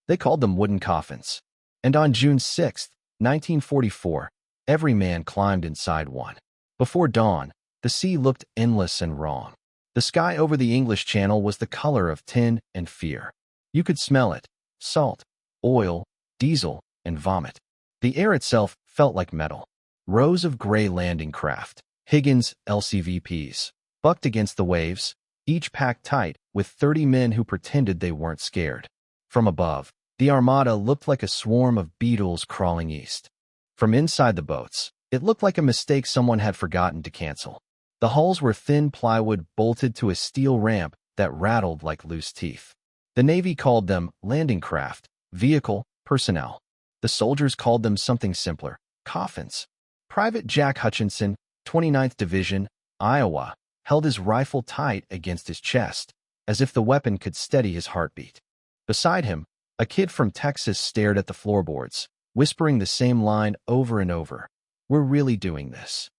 They called them wooden coffins. And on June 6, 1944, every man climbed inside one. Before dawn, the sea looked endless and wrong. The sky over the English Channel was the color of tin and fear. You could smell it: salt, oil, diesel, and vomit. The air itself felt like metal. Rows of gray landing craft, Higgins LCVPs, bucked against the waves, each packed tight with 30 men who pretended they weren't scared. From above, the armada looked like a swarm of beetles crawling east. From inside the boats, it looked like a mistake someone had forgotten to cancel. The hulls were thin plywood bolted to a steel ramp that rattled like loose teeth. The Navy called them landing craft, vehicle, personnel. The soldiers called them something simpler: coffins. Private Jack Hutchinson, 29th Division, Iowa, held his rifle tight against his chest, as if the weapon could steady his heartbeat. Beside him, a kid from Texas stared at the floorboards, whispering the same line over and over: "We're really doing this."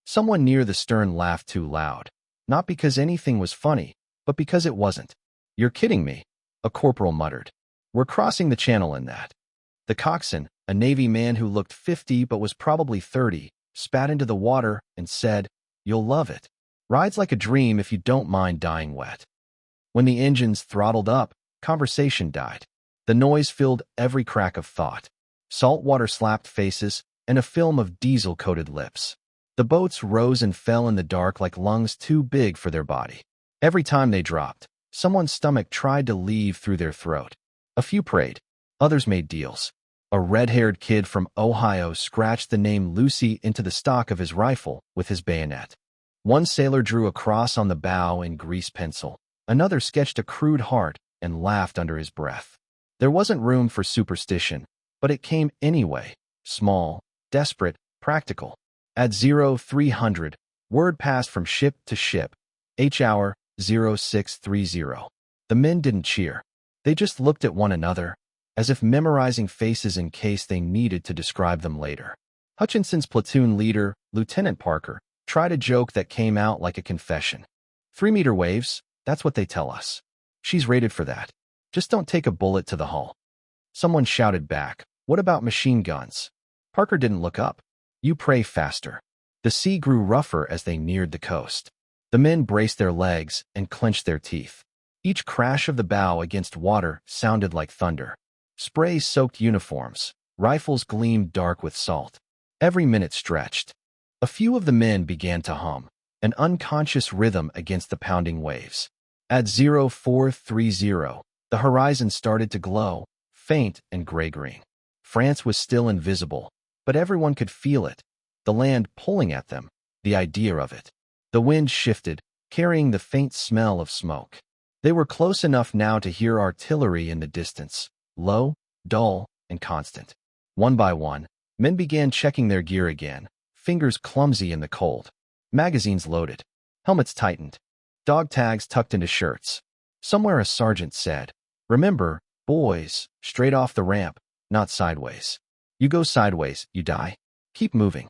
Someone near the stern laughed too loud, not because anything was funny, but because it wasn't. "You're kidding me," a corporal muttered. "We're crossing the channel in that." The coxswain, a Navy man who looked 50 but was probably 30, spat into the water and said, "You'll love it. Rides like a dream if you don't mind dying wet." When the engines throttled up, conversation died. The noise filled every crack of thought. Salt water slapped faces and a film of diesel-coated lips. The boats rose and fell in the dark like lungs too big for their body. Every time they dropped, someone's stomach tried to leave through their throat. A few prayed. Others made deals. A red-haired kid from Ohio scratched the name Lucy into the stock of his rifle with his bayonet. One sailor drew a cross on the bow in grease pencil. Another sketched a crude heart and laughed under his breath. There wasn't room for superstition, but it came anyway. Small, desperate, practical. At 0300, word passed from ship to ship. H-hour 0630. The men didn't cheer. They just looked at one another, as if memorizing faces in case they needed to describe them later. Hutchinson's platoon leader, Lieutenant Parker, tried a joke that came out like a confession. 3-meter waves, that's what they tell us. She's rated for that. Just don't take a bullet to the hull. Someone shouted back, "What about machine guns?" Parker didn't look up. "You pray faster." The sea grew rougher as they neared the coast. The men braced their legs and clenched their teeth. Each crash of the bow against water sounded like thunder. Sprays soaked uniforms. Rifles gleamed dark with salt. Every minute stretched. A few of the men began to hum, an unconscious rhythm against the pounding waves. At 0430, the horizon started to glow, faint and gray-green. France was still invisible, but everyone could feel it. The land pulling at them, the idea of it. The wind shifted, carrying the faint smell of smoke. They were close enough now to hear artillery in the distance, low, dull, and constant. One by one, men began checking their gear again, fingers clumsy in the cold. Magazines loaded. Helmets tightened. Dog tags tucked into shirts. Somewhere a sergeant said, "Remember, boys, straight off the ramp, not sideways. You go sideways, you die. Keep moving."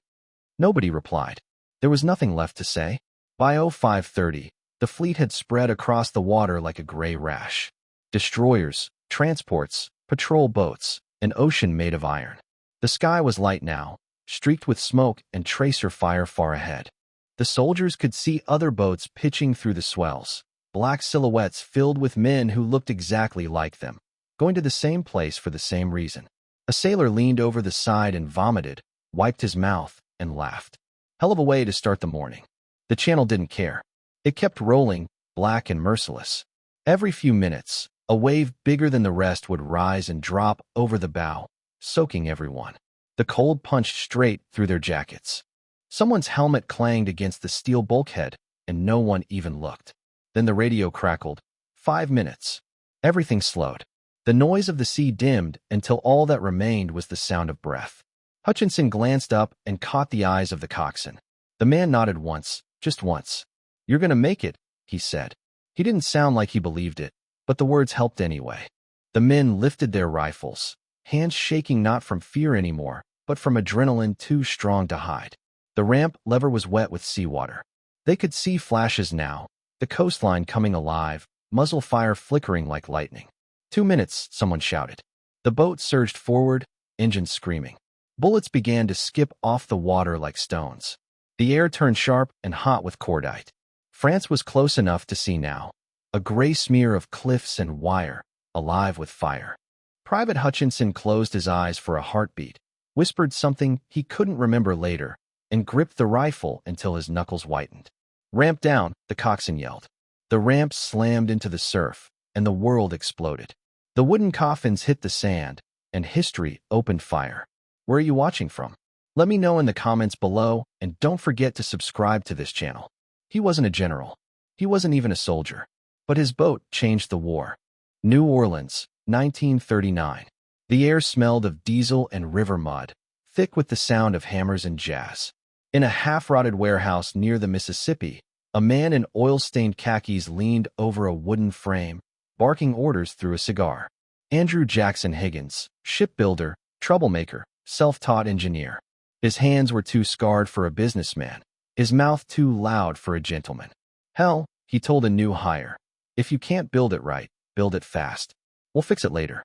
Nobody replied. There was nothing left to say. By 0530, the fleet had spread across the water like a gray rash. Destroyers, transports, patrol boats, an ocean made of iron. The sky was light now, streaked with smoke and tracer fire far ahead. The soldiers could see other boats pitching through the swells, black silhouettes filled with men who looked exactly like them, going to the same place for the same reason. A sailor leaned over the side and vomited, wiped his mouth, and laughed. Hell of a way to start the morning. The channel didn't care. It kept rolling, black and merciless. Every few minutes, a wave bigger than the rest would rise and drop over the bow, soaking everyone. The cold punched straight through their jackets. Someone's helmet clanged against the steel bulkhead, and no one even looked. Then the radio crackled. 5 minutes. Everything slowed. The noise of the sea dimmed until all that remained was the sound of breath. Hutchinson glanced up and caught the eyes of the coxswain. The man nodded once, just once. "You're gonna make it," he said. He didn't sound like he believed it, but the words helped anyway. The men lifted their rifles, hands shaking not from fear anymore, but from adrenaline too strong to hide. The ramp lever was wet with seawater. They could see flashes now, the coastline coming alive, muzzle fire flickering like lightning. 2 minutes, someone shouted. The boat surged forward, engines screaming. Bullets began to skip off the water like stones. The air turned sharp and hot with cordite. France was close enough to see now. A gray smear of cliffs and wire, alive with fire. Private Hutchinson closed his eyes for a heartbeat, whispered something he couldn't remember later, and gripped the rifle until his knuckles whitened. "Ramp down," the coxswain yelled. The ramp slammed into the surf, and the world exploded. The wooden coffins hit the sand, and history opened fire. Where are you watching from? Let me know in the comments below, and don't forget to subscribe to this channel. He wasn't a general. He wasn't even a soldier. But his boat changed the war. New Orleans, 1939. The air smelled of diesel and river mud, thick with the sound of hammers and jazz. In a half-rotted warehouse near the Mississippi, a man in oil-stained khakis leaned over a wooden frame, barking orders through a cigar. Andrew Jackson Higgins, shipbuilder, troublemaker, self-taught engineer. His hands were too scarred for a businessman, his mouth too loud for a gentleman. "Hell," he told a new hire, "if you can't build it right, build it fast. We'll fix it later."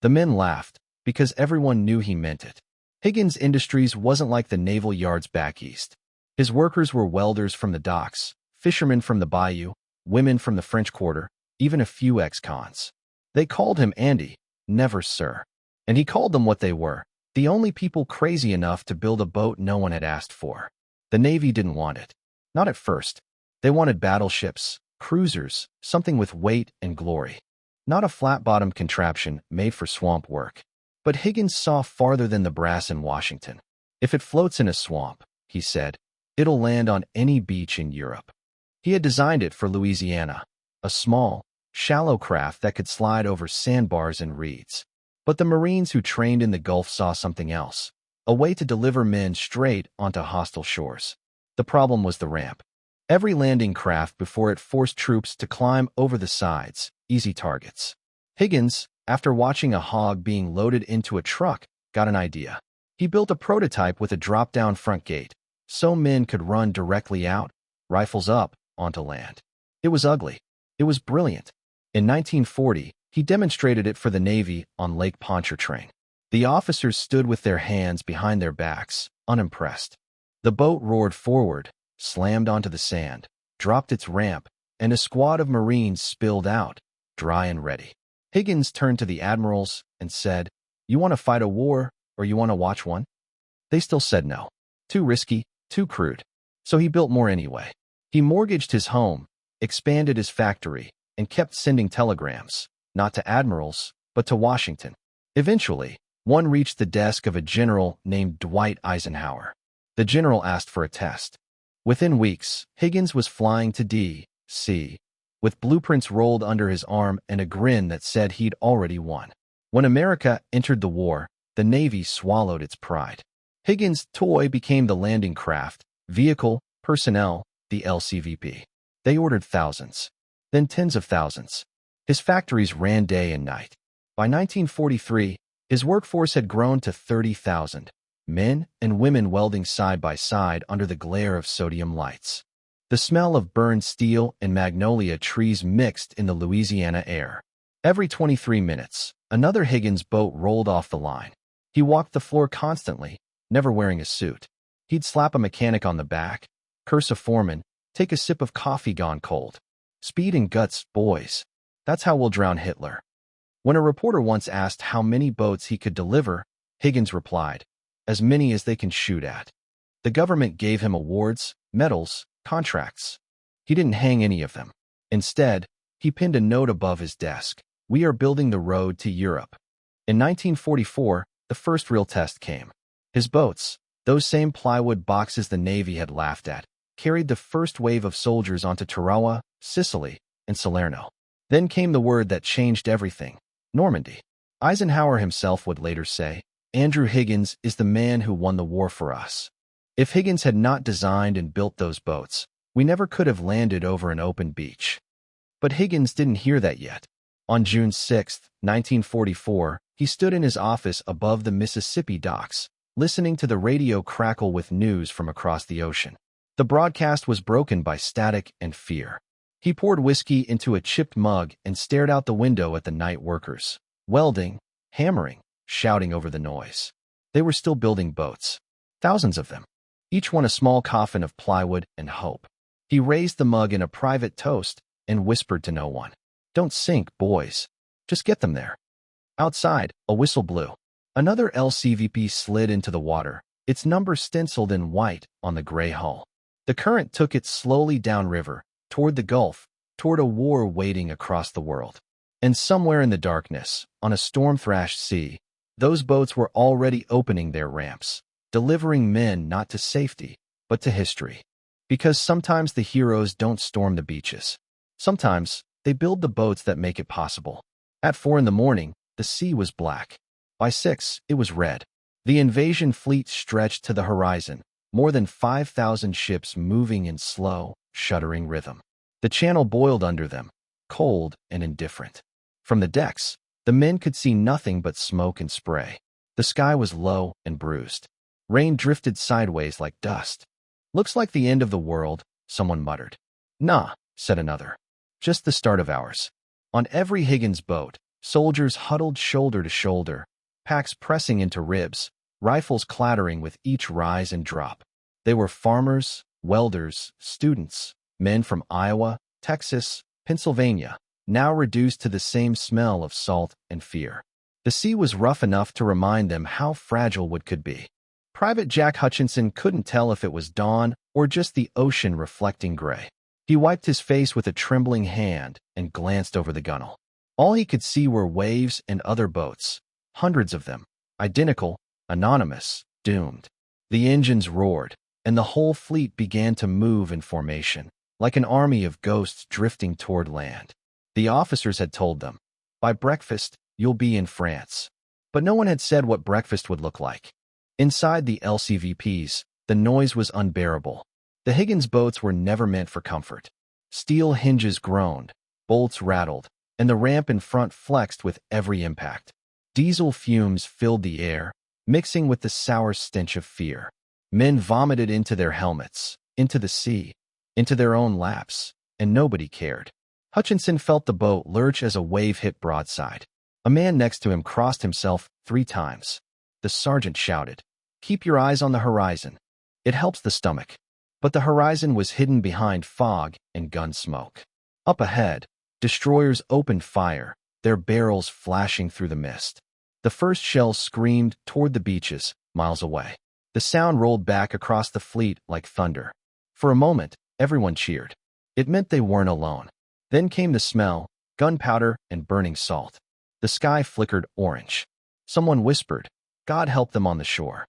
The men laughed, because everyone knew he meant it. Higgins Industries wasn't like the naval yards back east. His workers were welders from the docks, fishermen from the bayou, women from the French Quarter, even a few ex-cons. They called him Andy, never sir. And he called them what they were, the only people crazy enough to build a boat no one had asked for. The Navy didn't want it. Not at first. They wanted battleships, cruisers, something with weight and glory. Not a flat-bottomed contraption made for swamp work. But Higgins saw farther than the brass in Washington. "If it floats in a swamp," he said, "it'll land on any beach in Europe." He had designed it for Louisiana, a small, shallow craft that could slide over sandbars and reeds. But the Marines who trained in the Gulf saw something else, a way to deliver men straight onto hostile shores. The problem was the ramp. Every landing craft before it forced troops to climb over the sides, easy targets. Higgins, after watching a hog being loaded into a truck, got an idea. He built a prototype with a drop-down front gate, so men could run directly out, rifles up, onto land. It was ugly. It was brilliant. In 1940, he demonstrated it for the Navy on Lake Pontchartrain. The officers stood with their hands behind their backs, unimpressed. The boat roared forward, slammed onto the sand, dropped its ramp, and a squad of Marines spilled out, dry and ready. Higgins turned to the admirals and said, "You want to fight a war, or you want to watch one?" They still said no. Too risky, too crude. So he built more anyway. He mortgaged his home, expanded his factory, and kept sending telegrams, not to admirals, but to Washington. Eventually, one reached the desk of a general named Dwight Eisenhower. The general asked for a test. Within weeks, Higgins was flying to D.C., with blueprints rolled under his arm and a grin that said he'd already won. When America entered the war, the Navy swallowed its pride. Higgins' toy became the landing craft, vehicle, personnel, the LCVP. They ordered thousands, then tens of thousands. His factories ran day and night. By 1943, his workforce had grown to 30,000, men and women welding side by side under the glare of sodium lights. The smell of burned steel and magnolia trees mixed in the Louisiana air. Every 23 minutes, another Higgins boat rolled off the line. He walked the floor constantly, never wearing a suit. He'd slap a mechanic on the back, curse a foreman, take a sip of coffee gone cold. "Speed and guts, boys. That's how we'll drown Hitler." When a reporter once asked how many boats he could deliver, Higgins replied, "As many as they can shoot at." The government gave him awards, medals, contracts. He didn't hang any of them. Instead, he pinned a note above his desk. "We are building the road to Europe." In 1944, the first real test came. His boats, those same plywood boxes the Navy had laughed at, carried the first wave of soldiers onto Tarawa, Sicily, and Salerno. Then came the word that changed everything: Normandy. Eisenhower himself would later say, "Andrew Higgins is the man who won the war for us." If Higgins had not designed and built those boats, we never could have landed over an open beach. But Higgins didn't hear that yet. On June 6, 1944, he stood in his office above the Mississippi docks, listening to the radio crackle with news from across the ocean. The broadcast was broken by static and fear. He poured whiskey into a chipped mug and stared out the window at the night workers, welding, hammering, shouting over the noise. They were still building boats. Thousands of them. Each one a small coffin of plywood and hope. He raised the mug in a private toast and whispered to no one. "Don't sink, boys. Just get them there." Outside, a whistle blew. Another LCVP slid into the water, its number stenciled in white on the gray hull. The current took it slowly downriver, toward the Gulf, toward a war waiting across the world. And somewhere in the darkness, on a storm-thrashed sea, those boats were already opening their ramps, delivering men not to safety, but to history. Because sometimes the heroes don't storm the beaches. Sometimes they build the boats that make it possible. At 4 a.m, the sea was black. By 6, it was red. The invasion fleet stretched to the horizon, more than 5,000 ships moving in slow, shuddering rhythm. The channel boiled under them, cold and indifferent. From the decks, the men could see nothing but smoke and spray. The sky was low and bruised. Rain drifted sideways like dust. "Looks like the end of the world," someone muttered. "Nah," said another. "Just the start of ours." On every Higgins boat, soldiers huddled shoulder to shoulder, packs pressing into ribs, rifles clattering with each rise and drop. They were farmers, welders, students, men from Iowa, Texas, Pennsylvania, now reduced to the same smell of salt and fear. The sea was rough enough to remind them how fragile wood could be. Private Jack Hutchinson couldn't tell if it was dawn or just the ocean reflecting gray. He wiped his face with a trembling hand and glanced over the gunwale. All he could see were waves and other boats, hundreds of them, identical, anonymous, doomed. The engines roared, and the whole fleet began to move in formation, like an army of ghosts drifting toward land. The officers had told them, "By breakfast, you'll be in France." But no one had said what breakfast would look like. Inside the LCVPs, the noise was unbearable. The Higgins boats were never meant for comfort. Steel hinges groaned, bolts rattled, and the ramp in front flexed with every impact. Diesel fumes filled the air, mixing with the sour stench of fear. Men vomited into their helmets, into the sea, into their own laps, and nobody cared. Hutchinson felt the boat lurch as a wave hit broadside. A man next to him crossed himself 3 times. The sergeant shouted, "Keep your eyes on the horizon. It helps the stomach." But the horizon was hidden behind fog and gun smoke. Up ahead, destroyers opened fire, their barrels flashing through the mist. The first shells screamed toward the beaches, miles away. The sound rolled back across the fleet like thunder. For a moment, everyone cheered. It meant they weren't alone. Then came the smell, gunpowder and burning salt. The sky flickered orange. Someone whispered, "God help them on the shore."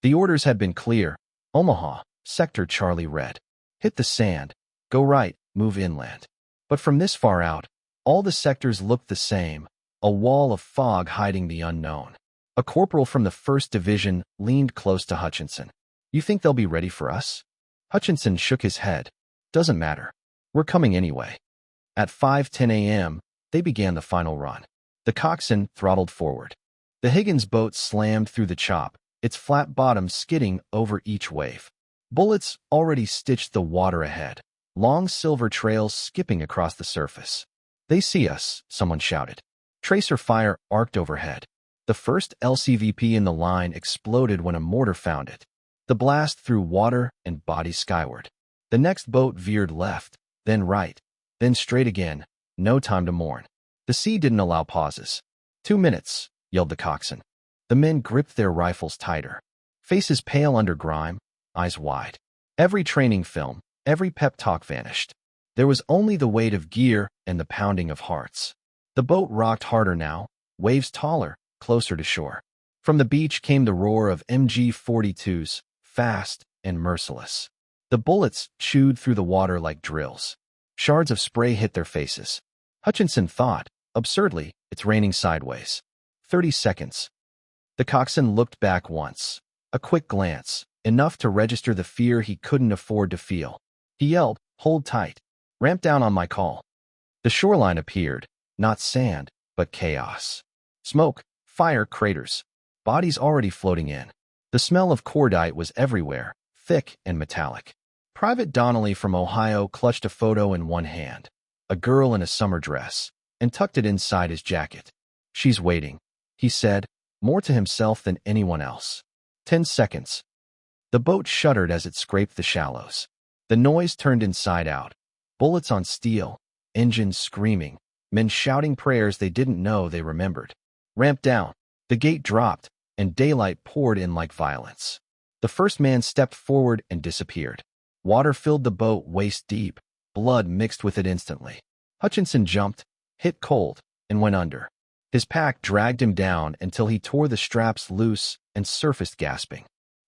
The orders had been clear. Omaha, Sector Charlie Red. Hit the sand. Go right, move inland. But from this far out, all the sectors looked the same, a wall of fog hiding the unknown. A corporal from the 1st Division leaned close to Hutchinson. "You think they'll be ready for us?" Hutchinson shook his head. "Doesn't matter. We're coming anyway." At 5:10 a.m., they began the final run. The coxswain throttled forward. The Higgins boat slammed through the chop, its flat bottom skidding over each wave. Bullets already stitched the water ahead, long silver trails skipping across the surface. "They see us," someone shouted. Tracer fire arced overhead. The first LCVP in the line exploded when a mortar found it. The blast threw water and bodies skyward. The next boat veered left, then right, then straight again. No time to mourn. The sea didn't allow pauses. 2 minutes, yelled the coxswain. The men gripped their rifles tighter. Faces pale under grime, eyes wide. Every training film, every pep talk vanished. There was only the weight of gear and the pounding of hearts. The boat rocked harder now, waves taller, closer to shore. From the beach came the roar of MG-42s, fast and merciless. The bullets chewed through the water like drills. Shards of spray hit their faces. Hutchinson thought, absurdly, it's raining sideways. 30 seconds. The coxswain looked back once. A quick glance, enough to register the fear he couldn't afford to feel. He yelled, "Hold tight. Ramp down on my call." The shoreline appeared, not sand, but chaos. Smoke, fire, craters. Bodies already floating in. The smell of cordite was everywhere, thick and metallic. Private Donnelly from Ohio clutched a photo in one hand, a girl in a summer dress, and tucked it inside his jacket. "She's waiting," he said, more to himself than anyone else. 10 seconds. The boat shuddered as it scraped the shallows. The noise turned inside out. Bullets on steel, engines screaming, men shouting prayers they didn't know they remembered. Ramp down. The gate dropped, and daylight poured in like violence. The first man stepped forward and disappeared. Water filled the boat waist deep. Blood mixed with it instantly. Hutchinson jumped, hit cold, and went under. His pack dragged him down until he tore the straps loose and surfaced gasping.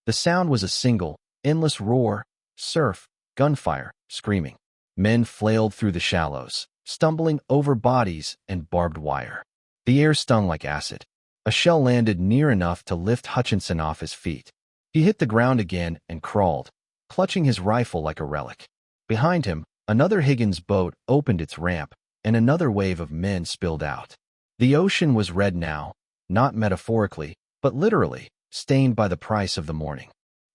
The sound was a single, endless roar, surf, gunfire, screaming. Men flailed through the shallows, stumbling over bodies and barbed wire. The air stung like acid. A shell landed near enough to lift Hutchinson off his feet. He hit the ground again and crawled, clutching his rifle like a relic. Behind him, another Higgins boat opened its ramp, and another wave of men spilled out. The ocean was red now, not metaphorically, but literally, stained by the price of the morning.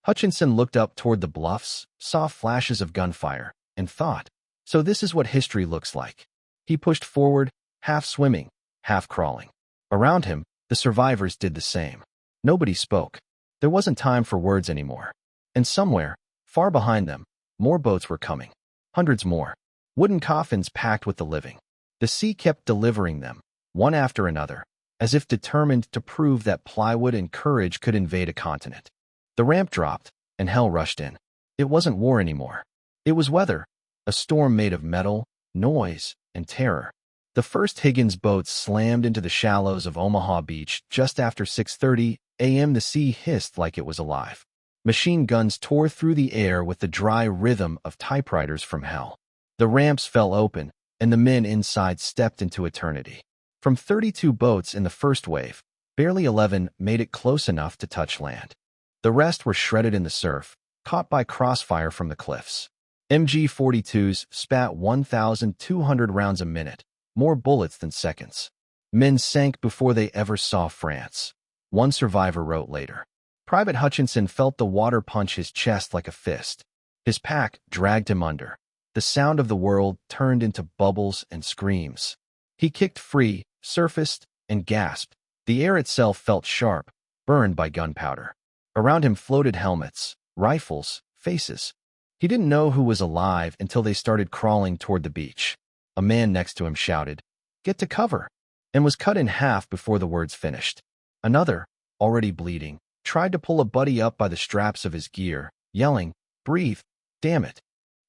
Hutchinson looked up toward the bluffs, saw flashes of gunfire, and thought, so this is what history looks like. He pushed forward, half swimming, half crawling. Around him, the survivors did the same. Nobody spoke. There wasn't time for words anymore. And somewhere, far behind them, more boats were coming. Hundreds more. Wooden coffins packed with the living. The sea kept delivering them, one after another, as if determined to prove that plywood and courage could invade a continent. The ramp dropped, and hell rushed in. It wasn't war anymore. It was weather, a storm made of metal, noise, and terror. The first Higgins boat slammed into the shallows of Omaha Beach just after 6:30 a.m. The sea hissed like it was alive. Machine guns tore through the air with the dry rhythm of typewriters from hell. The ramps fell open, and the men inside stepped into eternity. From 32 boats in the first wave, barely 11 made it close enough to touch land. The rest were shredded in the surf, caught by crossfire from the cliffs. MG-42s spat 1,200 rounds a minute, more bullets than seconds. Men sank before they ever saw France. One survivor wrote later. Private Hutchinson felt the water punch his chest like a fist. His pack dragged him under. The sound of the world turned into bubbles and screams. He kicked free, surfaced, and gasped. The air itself felt sharp, burned by gunpowder. Around him floated helmets, rifles, faces. He didn't know who was alive until they started crawling toward the beach. A man next to him shouted, "Get to cover," and was cut in half before the words finished. Another, already bleeding, tried to pull a buddy up by the straps of his gear, yelling, "Breathe, damn it."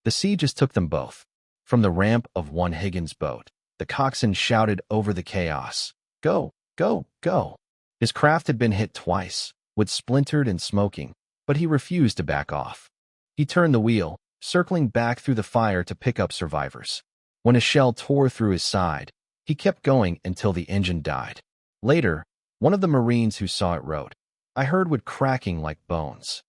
The sea just took them both. From the ramp of one Higgins boat, the coxswain shouted over the chaos, "Go, go, go." His craft had been hit twice, wood splintered and smoking, but he refused to back off. He turned the wheel, circling back through the fire to pick up survivors. When a shell tore through his side, he kept going until the engine died. Later, one of the Marines who saw it wrote, "I heard wood cracking like bones."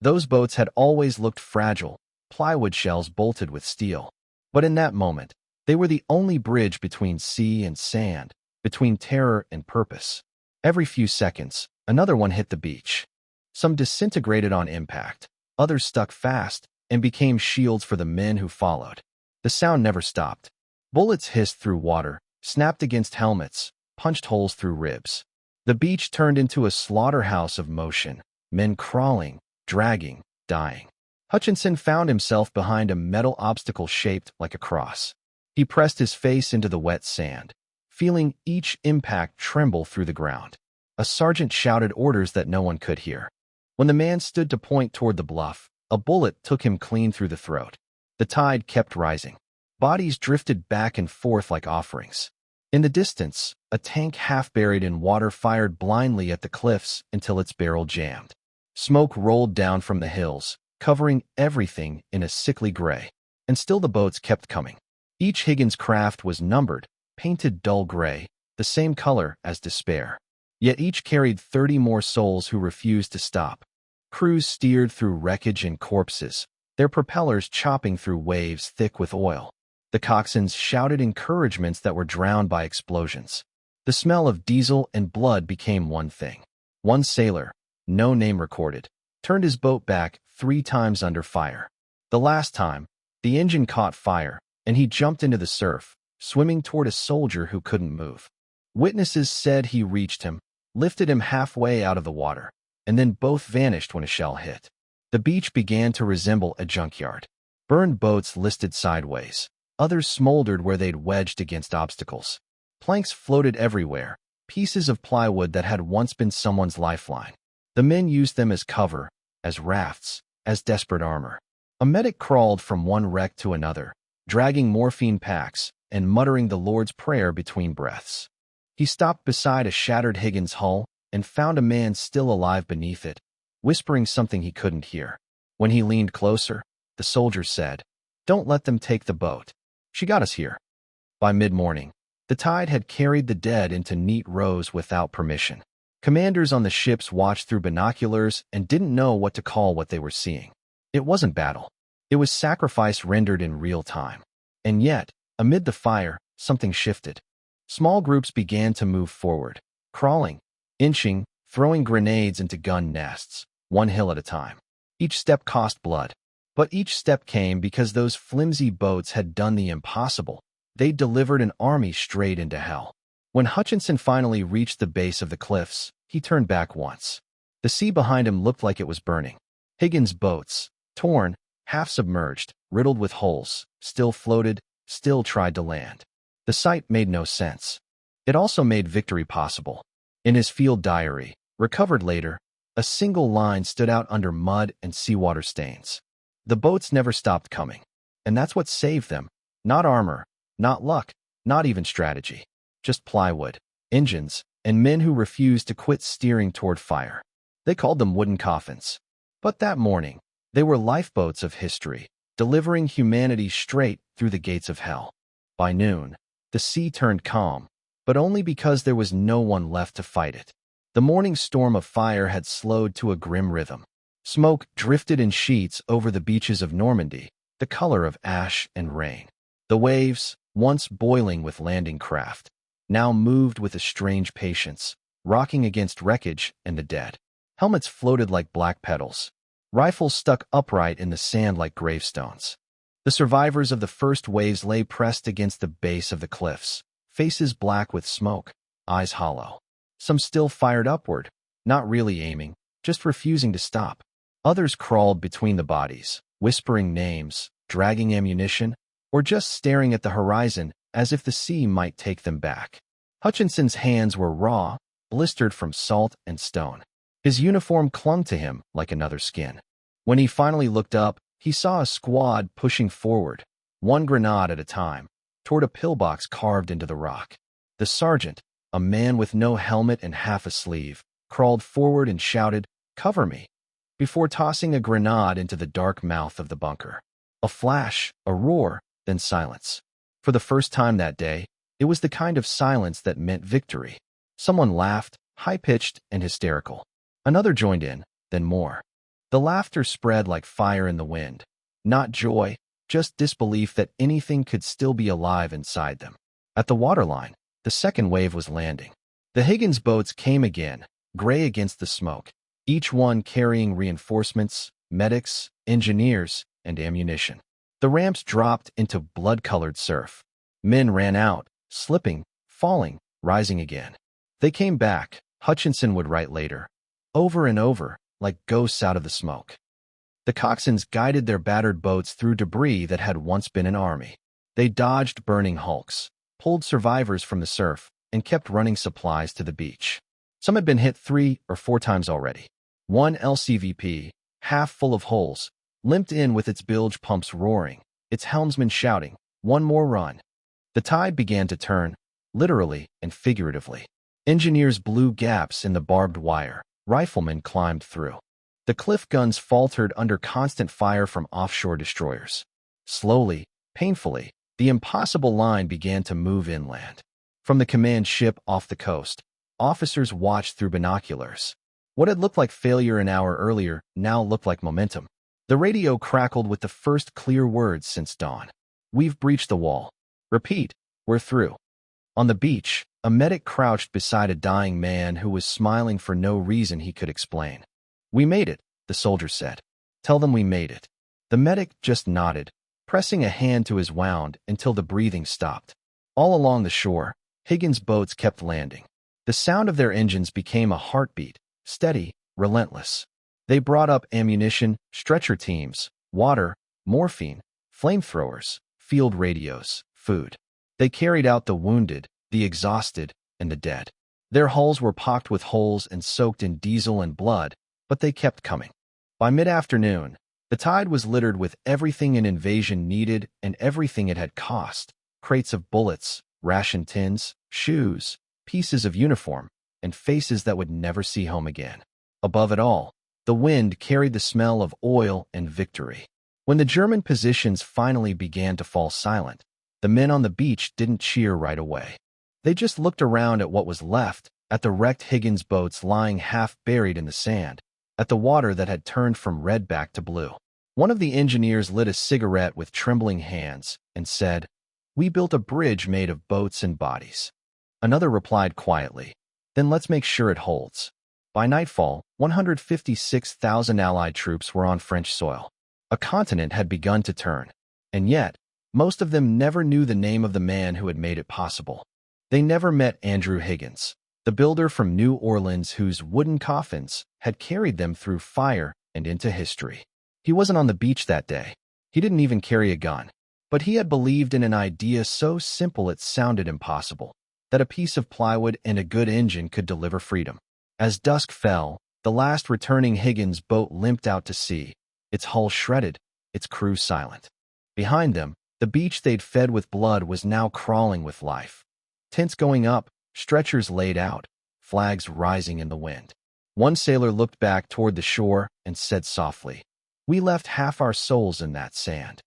Those boats had always looked fragile, plywood shells bolted with steel. But in that moment, they were the only bridge between sea and sand, between terror and purpose. Every few seconds, another one hit the beach. Some disintegrated on impact, others stuck fast and became shields for the men who followed. The sound never stopped. Bullets hissed through water, snapped against helmets, punched holes through ribs. The beach turned into a slaughterhouse of motion, men crawling, dragging, dying. Hutchinson found himself behind a metal obstacle shaped like a cross. He pressed his face into the wet sand, feeling each impact tremble through the ground. A sergeant shouted orders that no one could hear. When the man stood to point toward the bluff, a bullet took him clean through the throat. The tide kept rising. Bodies drifted back and forth like offerings. In the distance, a tank half buried in water fired blindly at the cliffs until its barrel jammed. Smoke rolled down from the hills, covering everything in a sickly gray. And still the boats kept coming. Each Higgins craft was numbered, painted dull gray, the same color as despair. Yet each carried 30 more souls who refused to stop. Crews steered through wreckage and corpses, their propellers chopping through waves thick with oil. The coxswains shouted encouragements that were drowned by explosions. The smell of diesel and blood became one thing. One sailor, no name recorded, turned his boat back 3 times under fire. The last time, the engine caught fire, and he jumped into the surf, swimming toward a soldier who couldn't move. Witnesses said he reached him, lifted him halfway out of the water, and then both vanished when a shell hit. The beach began to resemble a junkyard. Burned boats listed sideways. Others smoldered where they'd wedged against obstacles. Planks floated everywhere, pieces of plywood that had once been someone's lifeline. The men used them as cover, as rafts, as desperate armor. A medic crawled from one wreck to another, dragging morphine packs and muttering the Lord's Prayer between breaths. He stopped beside a shattered Higgins hull and found a man still alive beneath it, whispering something he couldn't hear. When he leaned closer, the soldier said, "Don't let them take the boat. She got us here." By mid-morning, the tide had carried the dead into neat rows without permission. Commanders on the ships watched through binoculars and didn't know what to call what they were seeing. It wasn't battle. It was sacrifice rendered in real time. And yet, amid the fire, something shifted. Small groups began to move forward, crawling, inching, throwing grenades into gun nests, one hill at a time. Each step cost blood. But each step came because those flimsy boats had done the impossible. They delivered an army straight into hell. When Hutchinson finally reached the base of the cliffs, he turned back once. The sea behind him looked like it was burning. Higgins' boats, torn, half-submerged, riddled with holes, still floated, still tried to land. The sight made no sense. It also made victory possible. In his field diary, recovered later, a single line stood out under mud and seawater stains. The boats never stopped coming. And that's what saved them. Not armor, not luck, not even strategy. Just plywood, engines, and men who refused to quit steering toward fire. They called them wooden coffins. But that morning, they were lifeboats of history, delivering humanity straight through the gates of hell. By noon, the sea turned calm, but only because there was no one left to fight it. The morning storm of fire had slowed to a grim rhythm. Smoke drifted in sheets over the beaches of Normandy, the color of ash and rain. The waves, once boiling with landing craft, now moved with a strange patience, rocking against wreckage and the dead. Helmets floated like black petals. Rifles stuck upright in the sand like gravestones. The survivors of the first waves lay pressed against the base of the cliffs, faces black with smoke, eyes hollow. Some still fired upward, not really aiming, just refusing to stop. Others crawled between the bodies, whispering names, dragging ammunition, or just staring at the horizon as if the sea might take them back. Hutchinson's hands were raw, blistered from salt and stone. His uniform clung to him like another skin. When he finally looked up, he saw a squad pushing forward, one grenade at a time, toward a pillbox carved into the rock. The sergeant, a man with no helmet and half a sleeve, crawled forward and shouted, "Cover me," before tossing a grenade into the dark mouth of the bunker. A flash, a roar, then silence. For the first time that day, it was the kind of silence that meant victory. Someone laughed, high-pitched and hysterical. Another joined in, then more. The laughter spread like fire in the wind. Not joy, just disbelief that anything could still be alive inside them. At the waterline, the second wave was landing. The Higgins boats came again, gray against the smoke, each one carrying reinforcements, medics, engineers, and ammunition. The ramps dropped into blood-colored surf. Men ran out, slipping, falling, rising again. They came back, Hutchinson would write later, over and over, like ghosts out of the smoke. The coxswains guided their battered boats through debris that had once been an army. They dodged burning hulks, pulled survivors from the surf, and kept running supplies to the beach. Some had been hit 3 or 4 times already. One LCVP, half full of holes, limped in with its bilge pumps roaring, its helmsman shouting, "One more run." The tide began to turn, literally and figuratively. Engineers blew gaps in the barbed wire. Riflemen climbed through. The cliff guns faltered under constant fire from offshore destroyers. Slowly, painfully, the impossible line began to move inland. From the command ship off the coast, officers watched through binoculars. What had looked like failure an hour earlier now looked like momentum. The radio crackled with the first clear words since dawn. "We've breached the wall. Repeat, we're through." On the beach, a medic crouched beside a dying man who was smiling for no reason he could explain. "We made it," the soldier said. "Tell them we made it." The medic just nodded, pressing a hand to his wound until the breathing stopped. All along the shore, Higgins' boats kept landing. The sound of their engines became a heartbeat, steady, relentless. They brought up ammunition, stretcher teams, water, morphine, flamethrowers, field radios, food. They carried out the wounded, the exhausted, and the dead. Their hulls were pocked with holes and soaked in diesel and blood, but they kept coming. By mid-afternoon, the tide was littered with everything an invasion needed and everything it had cost: crates of bullets, ration tins, shoes, pieces of uniform, and faces that would never see home again. Above it all, the wind carried the smell of oil and victory. When the German positions finally began to fall silent, the men on the beach didn't cheer right away. They just looked around at what was left, at the wrecked Higgins boats lying half buried in the sand, at the water that had turned from red back to blue. One of the engineers lit a cigarette with trembling hands and said, "We built a bridge made of boats and bodies." Another replied quietly, "Then let's make sure it holds." By nightfall, 156,000 Allied troops were on French soil. A continent had begun to turn, and yet, most of them never knew the name of the man who had made it possible. They never met Andrew Higgins, the builder from New Orleans whose wooden coffins had carried them through fire and into history. He wasn't on the beach that day. He didn't even carry a gun. But he had believed in an idea so simple it sounded impossible, that a piece of plywood and a good engine could deliver freedom. As dusk fell, the last returning Higgins boat limped out to sea, its hull shredded, its crew silent. Behind them, the beach they'd fed with blood was now crawling with life. Tents going up, stretchers laid out, flags rising in the wind. One sailor looked back toward the shore and said softly, "We left half our souls in that sand."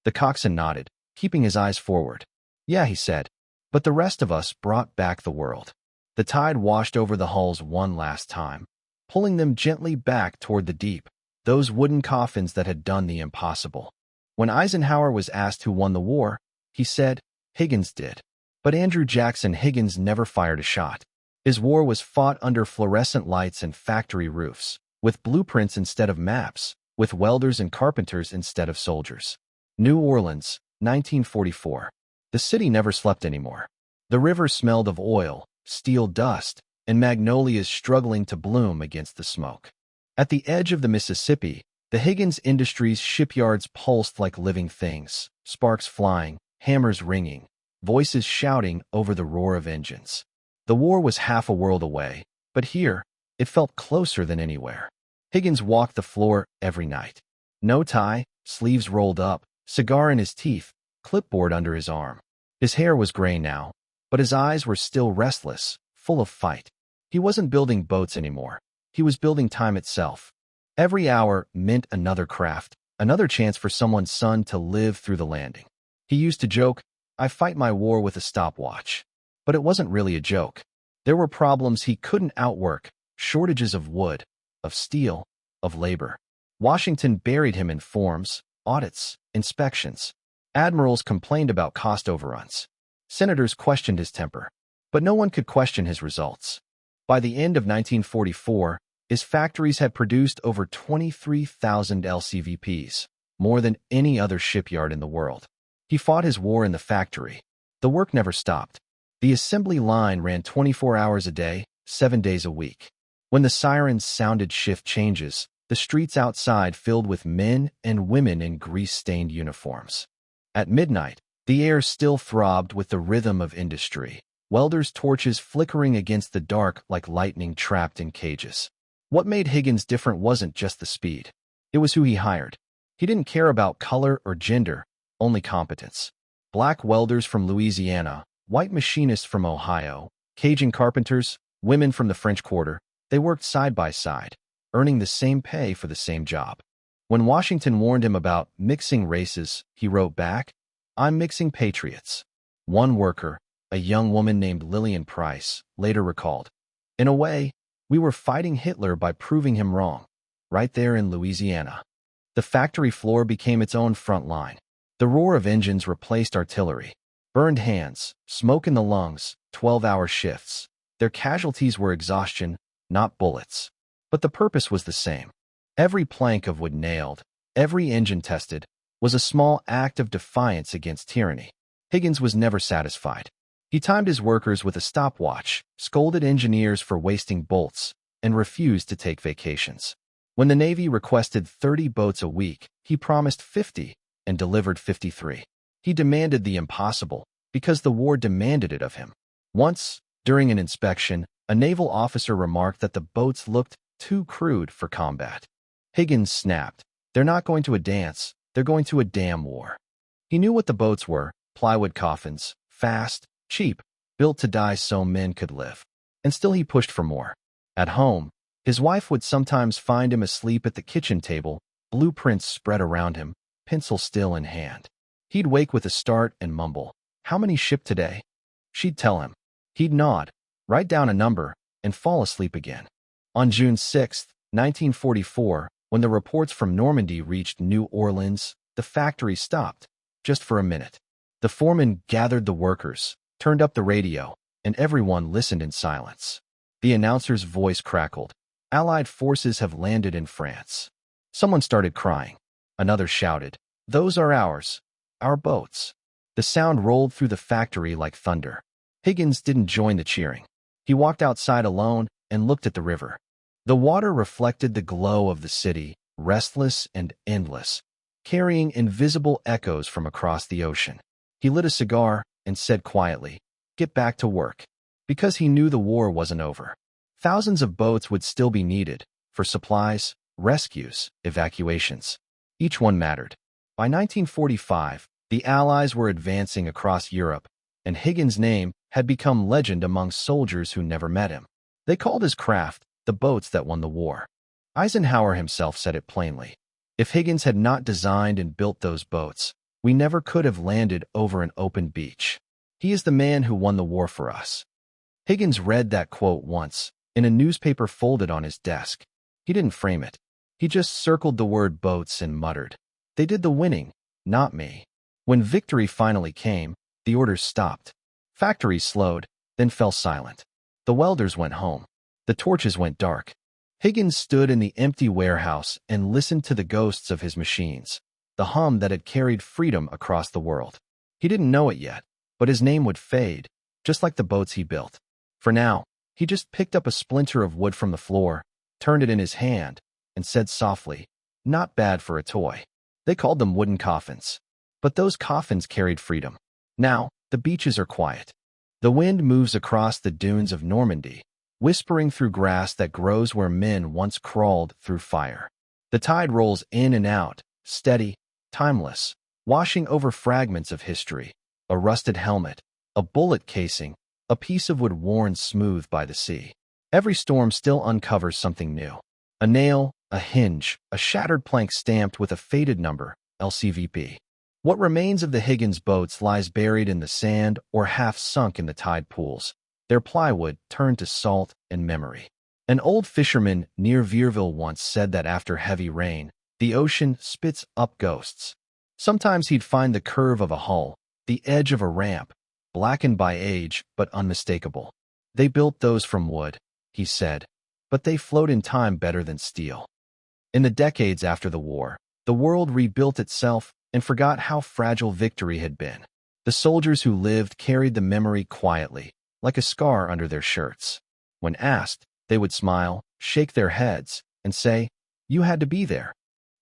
The coxswain nodded, keeping his eyes forward. "Yeah," he said, "but the rest of us brought back the world." The tide washed over the hulls one last time, pulling them gently back toward the deep, those wooden coffins that had done the impossible. When Eisenhower was asked who won the war, he said, "Higgins did." But Andrew Jackson Higgins never fired a shot. His war was fought under fluorescent lights and factory roofs, with blueprints instead of maps, with welders and carpenters instead of soldiers. New Orleans, 1944. The city never slept anymore. The river smelled of oil, steel dust, and magnolias struggling to bloom against the smoke. At the edge of the Mississippi, the Higgins Industries shipyards pulsed like living things, sparks flying, hammers ringing, voices shouting over the roar of engines. The war was half a world away, but here, it felt closer than anywhere. Higgins walked the floor every night. No tie, sleeves rolled up, cigar in his teeth, clipboard under his arm. His hair was gray now, but his eyes were still restless, full of fight. He wasn't building boats anymore. He was building time itself. Every hour meant another craft, another chance for someone's son to live through the landing. He used to joke, "I fight my war with a stopwatch." But it wasn't really a joke. There were problems he couldn't outwork, shortages of wood, of steel, of labor. Washington buried him in forms, audits, inspections. Admirals complained about cost overruns. Senators questioned his temper. But no one could question his results. By the end of 1944, his factories had produced over 23,000 LCVPs, more than any other shipyard in the world. He fought his war in the factory. The work never stopped. The assembly line ran 24 hours a day, 7 days a week. When the sirens sounded shift changes, the streets outside filled with men and women in grease-stained uniforms. At midnight, the air still throbbed with the rhythm of industry, welders' torches flickering against the dark like lightning trapped in cages. What made Higgins different wasn't just the speed. It was who he hired. He didn't care about color or gender, only competence. Black welders from Louisiana, white machinists from Ohio, Cajun carpenters, women from the French Quarter, they worked side by side, earning the same pay for the same job. When Washington warned him about mixing races, he wrote back, "I'm mixing patriots." One worker, a young woman named Lillian Price, later recalled, "In a way, we were fighting Hitler by proving him wrong, right there in Louisiana." The factory floor became its own front line. The roar of engines replaced artillery. Burned hands, smoke in the lungs, 12-hour shifts. Their casualties were exhaustion, not bullets. But the purpose was the same. Every plank of wood nailed, every engine tested, was a small act of defiance against tyranny. Higgins was never satisfied. He timed his workers with a stopwatch, scolded engineers for wasting bolts, and refused to take vacations. When the Navy requested 30 boats a week, he promised 50 and delivered 53. He demanded the impossible because the war demanded it of him. Once, during an inspection, a naval officer remarked that the boats looked too crude for combat. Higgins snapped, "They're not going to a dance, they're going to a damn war." He knew what the boats were: plywood coffins, fast, cheap, built to die so men could live. And still he pushed for more. At home, his wife would sometimes find him asleep at the kitchen table, blueprints spread around him, pencil still in hand. He'd wake with a start and mumble, "How many shipped today?" She'd tell him. He'd nod, write down a number, and fall asleep again. On June 6, 1944, when the reports from Normandy reached New Orleans, the factory stopped, just for a minute. The foreman gathered the workers, turned up the radio, and everyone listened in silence. The announcer's voice crackled. "Allied forces have landed in France." Someone started crying. Another shouted, "Those are ours. Our boats." The sound rolled through the factory like thunder. Higgins didn't join the cheering. He walked outside alone and looked at the river. The water reflected the glow of the city, restless and endless, carrying invisible echoes from across the ocean. He lit a cigar and said quietly, "Get back to work," because he knew the war wasn't over. Thousands of boats would still be needed for supplies, rescues, evacuations. Each one mattered. By 1945, the Allies were advancing across Europe, and Higgins' name had become legend among soldiers who never met him. They called his craft the boats that won the war. Eisenhower himself said it plainly. If Higgins had not designed and built those boats, we never could have landed over an open beach. He is the man who won the war for us. Higgins read that quote once, in a newspaper folded on his desk. He didn't frame it. He just circled the word boats and muttered, "They did the winning, not me." When victory finally came, the orders stopped. Factories slowed, then fell silent. The welders went home. The torches went dark. Higgins stood in the empty warehouse and listened to the ghosts of his machines, the hum that had carried freedom across the world. He didn't know it yet, but his name would fade, just like the boats he built. For now, he just picked up a splinter of wood from the floor, turned it in his hand, and said softly, "Not bad for a toy." They called them wooden coffins. But those coffins carried freedom. Now, the beaches are quiet. The wind moves across the dunes of Normandy, whispering through grass that grows where men once crawled through fire. The tide rolls in and out, steady, timeless, washing over fragments of history, a rusted helmet, a bullet casing, a piece of wood worn smooth by the sea. Every storm still uncovers something new. A nail, a hinge, a shattered plank stamped with a faded number, LCVP. What remains of the Higgins boats lies buried in the sand or half sunk in the tide pools, their plywood turned to salt and memory. An old fisherman near Vierville once said that after heavy rain, the ocean spits up ghosts. Sometimes he'd find the curve of a hull, the edge of a ramp, blackened by age but unmistakable. "They built those from wood," he said, "but they float in time better than steel." In the decades after the war, the world rebuilt itself and forgot how fragile victory had been. The soldiers who lived carried the memory quietly, like a scar under their shirts. When asked, they would smile, shake their heads, and say, "You had to be there."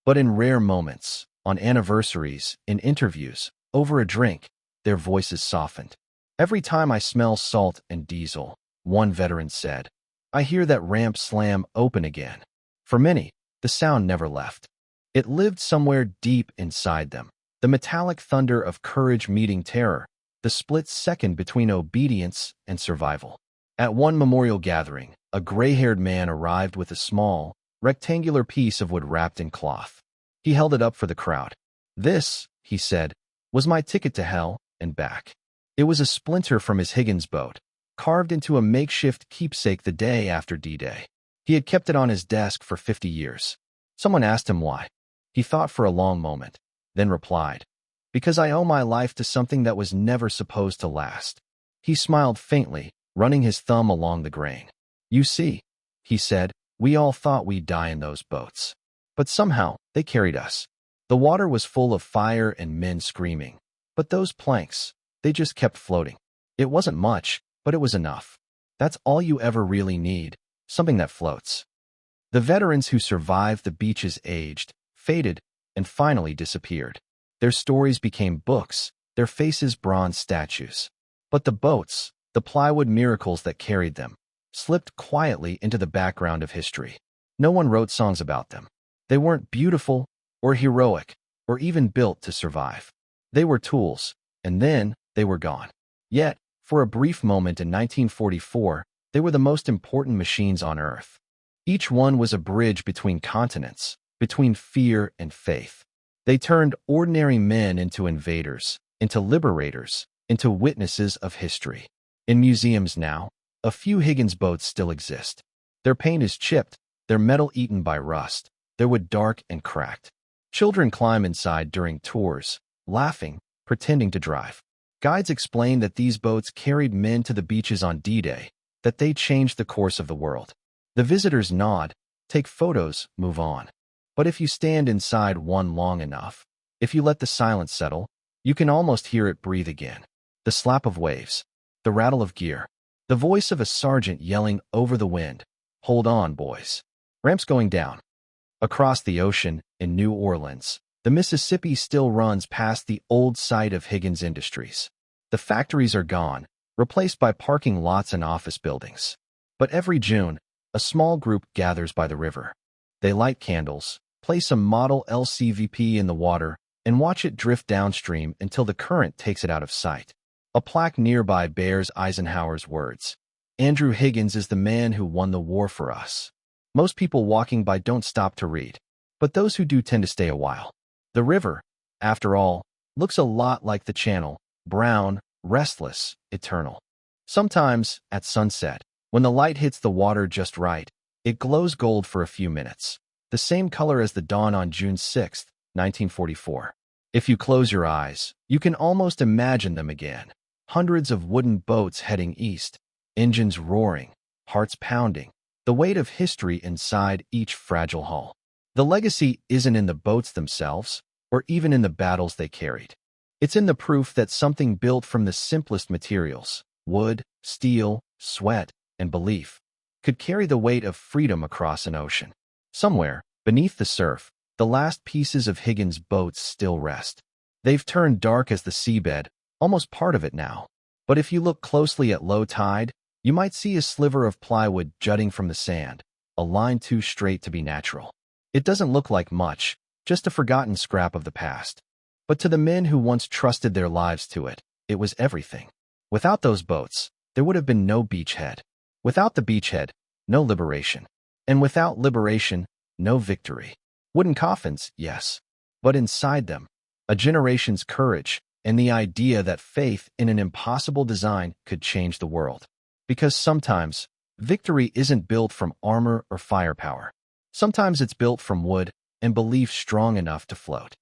But in rare moments, on anniversaries, in interviews, over a drink, their voices softened. "Every time I smell salt and diesel," one veteran said, "I hear that ramp slam open again." For many, the sound never left. It lived somewhere deep inside them, the metallic thunder of courage meeting terror, the split second between obedience and survival. At one memorial gathering, a gray-haired man arrived with a small, rectangular piece of wood wrapped in cloth. He held it up for the crowd. "This," he said, "was my ticket to hell and back." It was a splinter from his Higgins boat, carved into a makeshift keepsake the day after D-Day. He had kept it on his desk for 50 years. Someone asked him why. He thought for a long moment, then replied, "Because I owe my life to something that was never supposed to last." He smiled faintly, running his thumb along the grain. "You see," he said, "we all thought we'd die in those boats. But somehow, they carried us. The water was full of fire and men screaming. But those planks, they just kept floating." It wasn't much, but it was enough. That's all you ever really need, something that floats. The veterans who survived the beaches aged, faded, and finally disappeared. Their stories became books, their faces bronze statues. But the boats, the plywood miracles that carried them, slipped quietly into the background of history. No one wrote songs about them. They weren't beautiful, or heroic, or even built to survive. They were tools, and then they were gone. Yet, for a brief moment in 1944, they were the most important machines on Earth. Each one was a bridge between continents, between fear and faith. They turned ordinary men into invaders, into liberators, into witnesses of history. In museums now, a few Higgins boats still exist. Their paint is chipped, their metal eaten by rust, their wood dark and cracked. Children climb inside during tours, laughing, pretending to drive. Guides explain that these boats carried men to the beaches on D-Day, that they changed the course of the world. The visitors nod, take photos, move on. But if you stand inside one long enough, if you let the silence settle, you can almost hear it breathe again. The slap of waves, the rattle of gear, the voice of a sergeant yelling over the wind, "Hold on, boys." Ramps going down. Across the ocean, in New Orleans, the Mississippi still runs past the old site of Higgins Industries. The factories are gone, replaced by parking lots and office buildings. But every June, a small group gathers by the river. They light candles, place a model LCVP in the water, and watch it drift downstream until the current takes it out of sight. A plaque nearby bears Eisenhower's words, "Andrew Higgins is the man who won the war for us." Most people walking by don't stop to read, but those who do tend to stay a while. The river, after all, looks a lot like the Channel, brown, restless, eternal. Sometimes, at sunset, when the light hits the water just right, it glows gold for a few minutes, the same color as the dawn on June 6, 1944. If you close your eyes, you can almost imagine them again. Hundreds of wooden boats heading east, engines roaring, hearts pounding, the weight of history inside each fragile hull. The legacy isn't in the boats themselves, or even in the battles they carried. It's in the proof that something built from the simplest materials, wood, steel, sweat, and belief, could carry the weight of freedom across an ocean. Somewhere, beneath the surf, the last pieces of Higgins' boats still rest. They've turned dark as the seabed, almost part of it now. But if you look closely at low tide, you might see a sliver of plywood jutting from the sand, a line too straight to be natural. It doesn't look like much, just a forgotten scrap of the past. But to the men who once trusted their lives to it, it was everything. Without those boats, there would have been no beachhead. Without the beachhead, no liberation. And without liberation, no victory. Wooden coffins, yes. But inside them, a generation's courage and the idea that faith in an impossible design could change the world. Because sometimes, victory isn't built from armor or firepower. Sometimes it's built from wood and belief strong enough to float.